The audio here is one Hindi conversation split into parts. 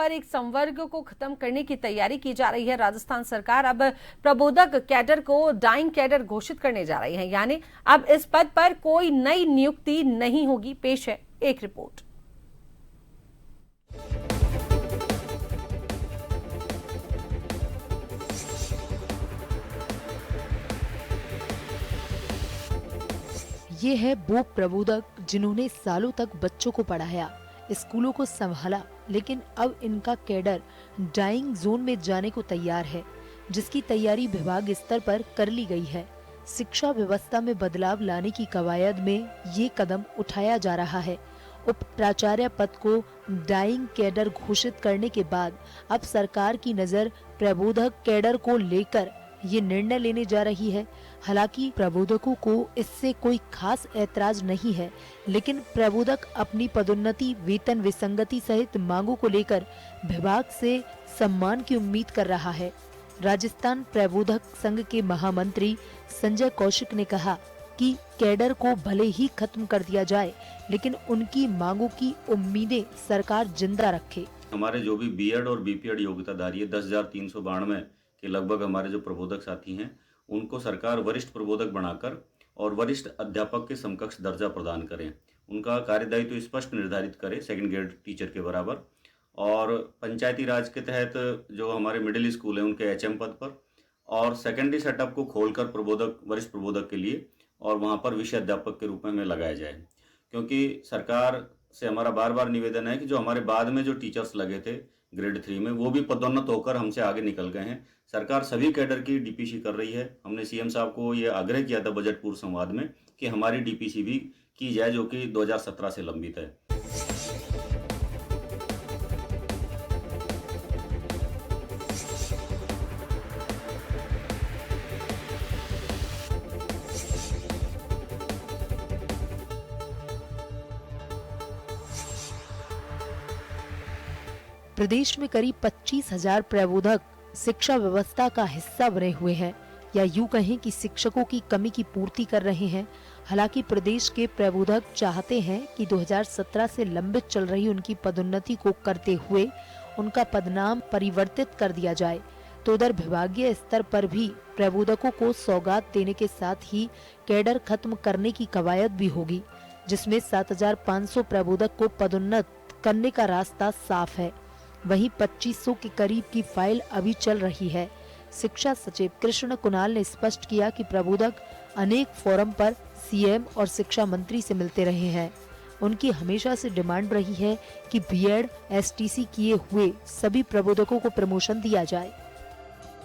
पर एक संवर्ग को खत्म करने की तैयारी की जा रही है। राजस्थान सरकार अब प्रबोधक कैडर को डाइंग कैडर घोषित करने जा रही है, यानी अब इस पद पर कोई नई नियुक्ति नहीं होगी। पेश है एक रिपोर्ट। ये है वो प्रबोधक जिन्होंने सालों तक बच्चों को पढ़ाया, स्कूलों को संभाला, लेकिन अब इनका कैडर डाइंग जोन में जाने को तैयार है, जिसकी तैयारी विभाग स्तर पर कर ली गई है। शिक्षा व्यवस्था में बदलाव लाने की कवायद में ये कदम उठाया जा रहा है। उप प्राचार्य पद को डाइंग कैडर घोषित करने के बाद अब सरकार की नजर प्रबोधक कैडर को लेकर ये निर्णय लेने जा रही है। हालांकि प्रबोधकों को इससे कोई खास ऐतराज नहीं है, लेकिन प्रबोधक अपनी पदोन्नति, वेतन विसंगति सहित मांगों को लेकर विभाग से सम्मान की उम्मीद कर रहा है। राजस्थान प्रबोधक संघ के महामंत्री संजय कौशिक ने कहा कि कैडर को भले ही खत्म कर दिया जाए, लेकिन उनकी मांगों की उम्मीदें सरकार जिंदा रखे। हमारे जो भी बीएड और बीपीएड योग्यताधारी 10,392 के लगभग हमारे जो प्रबोधक साथी हैं, उनको सरकार वरिष्ठ प्रबोधक बनाकर और वरिष्ठ अध्यापक के समकक्ष दर्जा प्रदान करें। उनका कार्यदायित्व तो स्पष्ट निर्धारित करे, सेकंड ग्रेड टीचर के बराबर। और पंचायती राज के तहत जो हमारे मिडिल स्कूल है उनके एचएम पद पर, और सेकेंडरी सेटअप को खोलकर प्रबोधक, वरिष्ठ प्रबोधक के लिए, और वहाँ पर विषय अध्यापक के रूप में लगाया जाए। क्योंकि सरकार से हमारा बार बार निवेदन है कि जो हमारे बाद में जो टीचर्स लगे थे ग्रेड 3 में, वो भी पदोन्नत होकर हमसे आगे निकल गए हैं। सरकार सभी कैडर की डीपीसी कर रही है। हमने सीएम साहब को ये आग्रह किया था बजट पूर्व संवाद में कि हमारी डीपीसी भी की जाए, जो कि 2017 से लंबित है। प्रदेश में करीब 25,000 प्रबोधक शिक्षा व्यवस्था का हिस्सा बने हुए हैं, या यूं कहें कि शिक्षकों की कमी की पूर्ति कर रहे हैं। हालांकि प्रदेश के प्रबोधक चाहते हैं कि 2017 से लंबित चल रही उनकी पदोन्नति को करते हुए उनका पदनाम परिवर्तित कर दिया जाए। तो उधर विभागीय स्तर पर भी प्रबोधकों को सौगात देने के साथ ही कैडर खत्म करने की कवायद भी होगी, जिसमें 7,500 प्रबोधक को पदोन्नत करने का रास्ता साफ है। वहीं 2500 के करीब की फाइल अभी चल रही है। शिक्षा सचिव कृष्ण कुणाल ने स्पष्ट किया कि प्रबोधक अनेक फोरम पर सीएम और शिक्षा मंत्री से मिलते रहे हैं। उनकी हमेशा से डिमांड रही है कि बीएड, एसटीसी किए हुए सभी प्रबोधकों को प्रमोशन दिया जाए।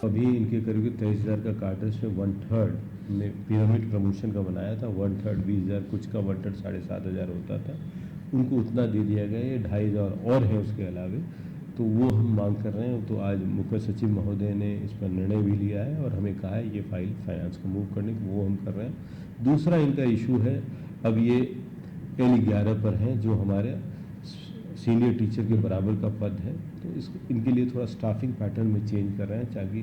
अभी इनके करीब 23,000 का कार्टर्स में 1/3 ने पिरामिड प्रमोशन का बनाया था। 1/3 20,000 कुछ का 1/3 7,500 होता था, उनको उतना दे दिया गया। ये 2,500 और है उसके अलावे, तो वो हम मांग कर रहे हैं। तो आज मुख्य सचिव महोदय ने इस पर निर्णय भी लिया है और हमें कहा है ये फाइल फाइनेंस को मूव करने की, वो हम कर रहे हैं। दूसरा इनका इशू है, अब ये L11 पर हैं, जो हमारे सीनियर टीचर के बराबर का पद है। तो इनके लिए थोड़ा स्टाफिंग पैटर्न में चेंज कर रहे हैं, ताकि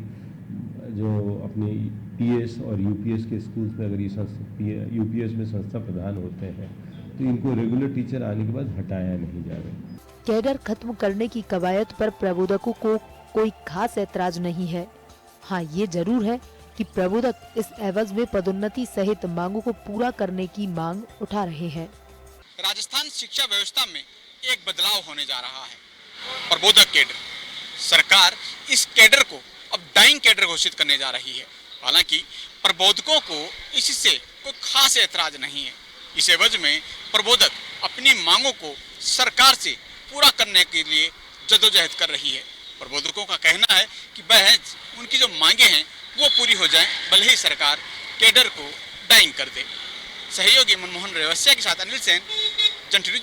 जो अपने पीएस और यूपीएस के स्कूल्स में अगर ये यूपीएस में संस्था प्रधान होते हैं तो इनको रेगुलर टीचर आने के बाद हटाया नहीं जाए। कैडर खत्म करने की कवायद पर प्रबोधकों को कोई खास ऐतराज नहीं है। हाँ, ये जरूर है कि प्रबोधक इस एवज में पदोन्नति सहित मांगों को पूरा करने की मांग उठा रहे हैं। राजस्थान शिक्षा व्यवस्था में एक बदलाव होने जा रहा है। प्रबोधक कैडर, सरकार इस कैडर को अब डाइंग कैडर घोषित करने जा रही है। हालांकि प्रबोधकों को इससे कोई खास ऐतराज नहीं है। इस एवज में प्रबोधक अपनी मांगों को सरकार से पूरा करने के लिए जद्दोजहद कर रही है। प्रबोधकों का कहना है कि वह उनकी जो मांगे हैं वो पूरी हो जाएं, भले ही सरकार कैडर को डाइंग कर दे। सहयोगी मनमोहन रेवसिया के साथ अनिल सेन, जन टीवी।